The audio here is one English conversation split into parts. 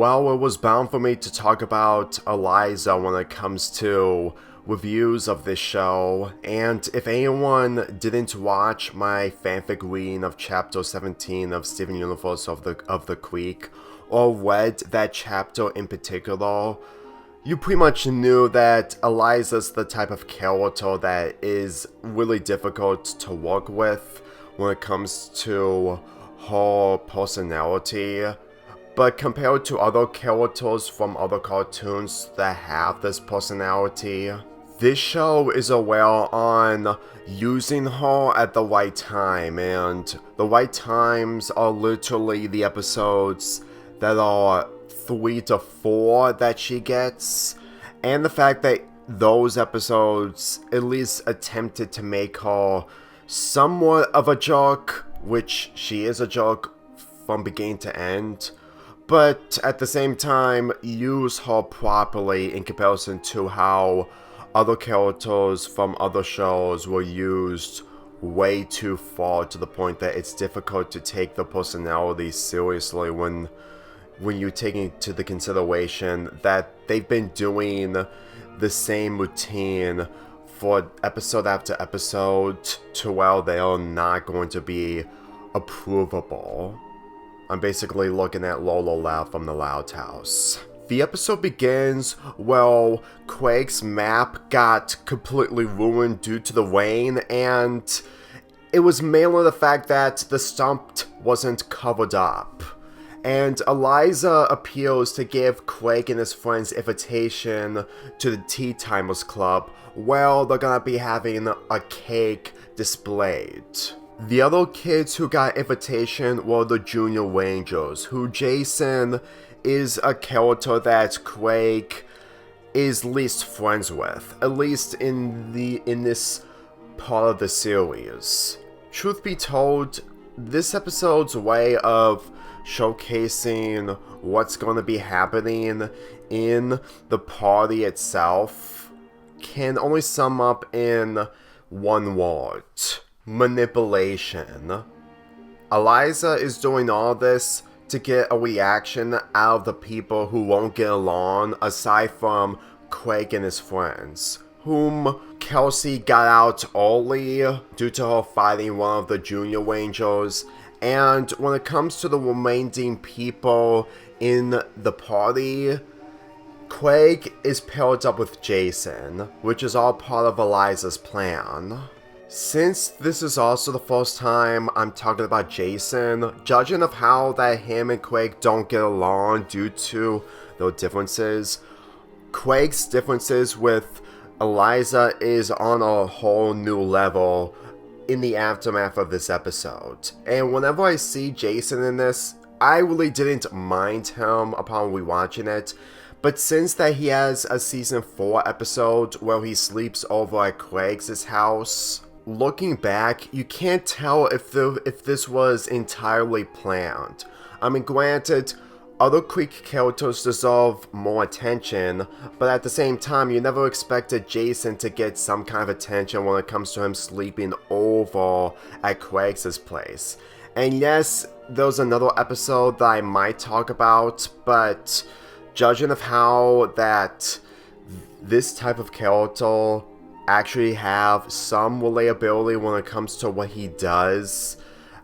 Well, it was bound for me to talk about Eliza when it comes to reviews of this show, and if anyone didn't watch my fanfic reading of Chapter 17 of Steven Universe of the Creek, or read that chapter in particular, you pretty much knew that Eliza's the type of character that is really difficult to work with when it comes to her personality. But compared to other characters from other cartoons that have this personality, this show is aware on using her at the right time, and the right times are literally the episodes that are 3 to 4 that she gets, and the fact that those episodes at least attempted to make her somewhat of a jerk, which she is a jerk from beginning to end, but at the same time use her properly in comparison to how other characters from other shows were used way too far, to the point that it's difficult to take the personality seriously when you take into the consideration that they've been doing the same routine for episode after episode to where they are not going to be approvable. I'm basically looking at Lola Loud from the Loud House. The episode begins, well, Craig's map got completely ruined due to the rain, and it was mainly the fact that the stump wasn't covered up. And Eliza appeals to give Craig and his friends invitation to the Tea Timers Club, where they're gonna be having a cake displayed. The other kids who got invitation were the Junior Rangers, who Jason is a character that Craig is least friends with, at least in this part of the series. Truth be told, this episode's way of showcasing what's going to be happening in the party itself can only sum up in one word: manipulation. Eliza is doing all this to get a reaction out of the people who won't get along, aside from Craig and his friends, whom Kelsey got out early due to her fighting one of the Junior Rangers. And when it comes to the remaining people in the party, Craig is paired up with Jason, which is all part of Eliza's plan. Since this is also the first time I'm talking about Jason, judging of how that him and Craig don't get along due to their differences, Craig's differences with Eliza is on a whole new level in the aftermath of this episode. And whenever I see Jason in this, I really didn't mind him upon rewatching it, but since that he has a season 4 episode where he sleeps over at Craig's house, looking back, you can't tell if this was entirely planned. I mean, granted, other Creek characters deserve more attention, but at the same time, you never expected Jason to get some kind of attention when it comes to him sleeping over at Craig's place. And yes, there's another episode that I might talk about, but judging of how that this type of character actually have some relatability when it comes to what he does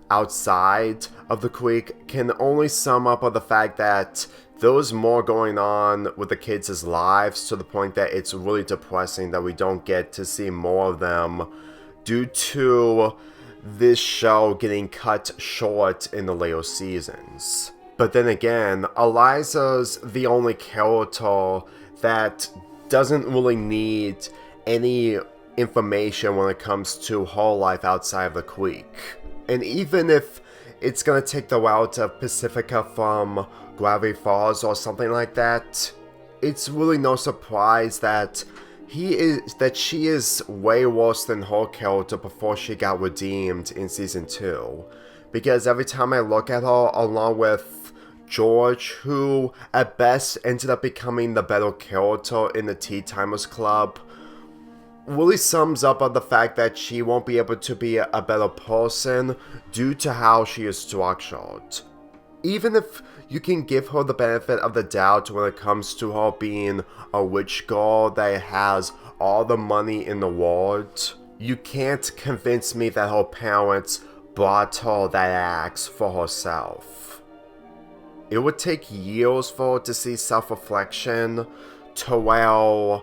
outside of the Creek can only sum up on the fact that there's more going on with the kids' lives, to the point that it's really depressing that we don't get to see more of them due to this show getting cut short in the later seasons. But then again, Eliza's the only character that doesn't really need any information when it comes to her life outside of the Creek. And even if it's gonna take the route of Pacifica from Gravity Falls or something like that, it's really no surprise that she is way worse than her character before she got redeemed in season 2. Because every time I look at her, along with George, who at best ended up becoming the better character in the Tea Timers Club, really sums up on the fact that she won't be able to be a better person due to how she is structured. even if you can give her the benefit of the doubt when it comes to her being a rich girl that has all the money in the world, you can't convince me that her parents bought her that axe for herself. It would take years for her to see self-reflection to where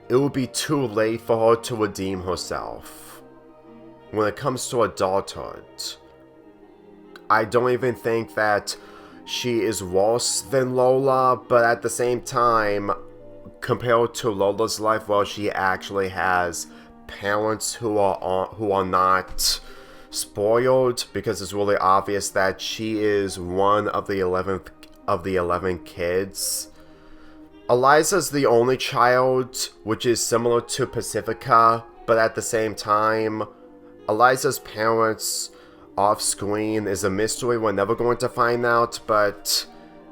it would be too late for her to redeem herself. When it comes to adulthood, I don't even think that she is worse than Lola, but at the same time, compared to Lola's life, well, she actually has parents who are not spoiled, because it's really obvious that she is one of the 11 kids. Eliza's the only child, which is similar to Pacifica, but at the same time, Eliza's parents off-screen is a mystery we're never going to find out, but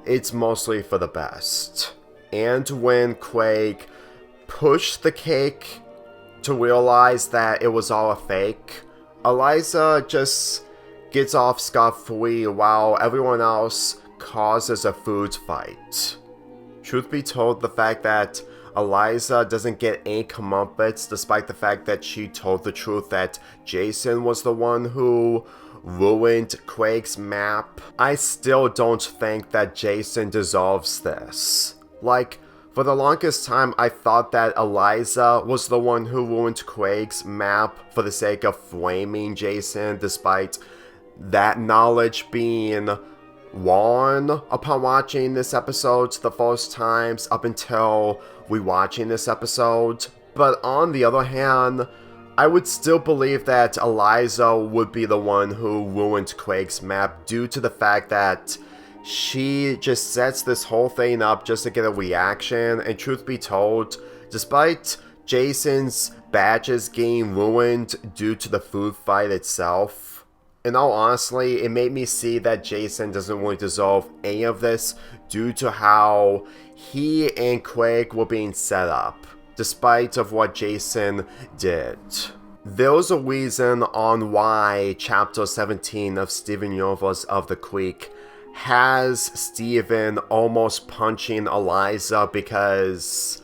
it's mostly for the best. And when Craig pushed the cake to realize that it was all a fake, Eliza just gets off scot-free while everyone else causes a food fight. Truth be told, the fact that Eliza doesn't get any comeuppance despite the fact that she told the truth that Jason was the one who ruined Craig's map, I still don't think that Jason deserves this. Like, for the longest time, I thought that Eliza was the one who ruined Craig's map for the sake of flaming Jason, despite that knowledge being wrong upon watching this episode the first times up until rewatching this episode. But on the other hand, I would still believe that Eliza would be the one who ruined Craig's map due to the fact that she just sets this whole thing up just to get a reaction, and truth be told, despite Jason's badges getting ruined due to the food fight itself, in all honesty, it made me see that Jason doesn't really deserve any of this due to how he and Craig were being set up, despite of what Jason did. There's a reason on why Chapter 17 of Steven Universe of the Creek has Steven almost punching Eliza, because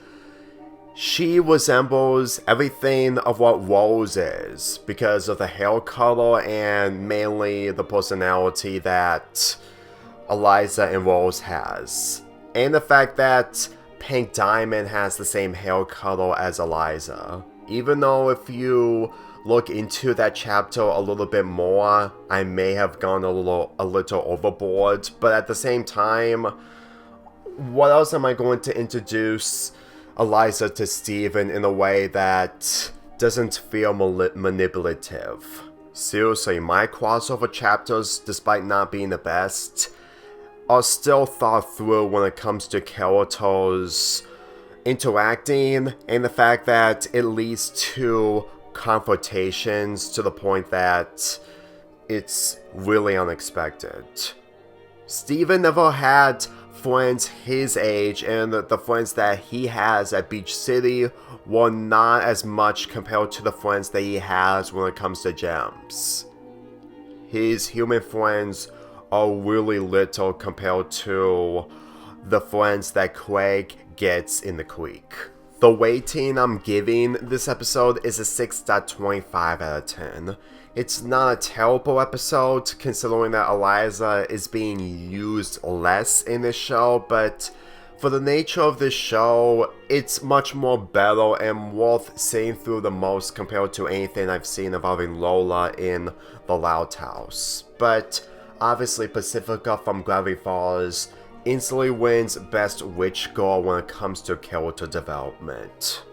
she resembles everything of what Rose is because of the hair color and mainly the personality that Eliza and Rose has. And the fact that Pink Diamond has the same hair color as Eliza. Even though if you look into that chapter a little bit more, I may have gone a little overboard, but at the same time, what else am I going to introduce Eliza to Steven in a way that doesn't feel manipulative? Seriously, my crossover chapters, despite not being the best, are still thought through when it comes to characters interacting, and the fact that it leads to confrontations to the point that it's really unexpected. Steven never had friends his age, and the friends that he has at Beach City were not as much compared to the friends that he has when it comes to gems. His human friends are really little compared to the friends that Craig gets in the creek. The rating I'm giving this episode is a 6.25 out of 10. It's not a terrible episode, considering that Eliza is being used less in this show, but for the nature of this show, it's much more better and worth seeing through the most compared to anything I've seen involving Lola in The Loud House. But obviously Pacifica from Gravity Falls instantly wins Best Witch Girl when it comes to character development.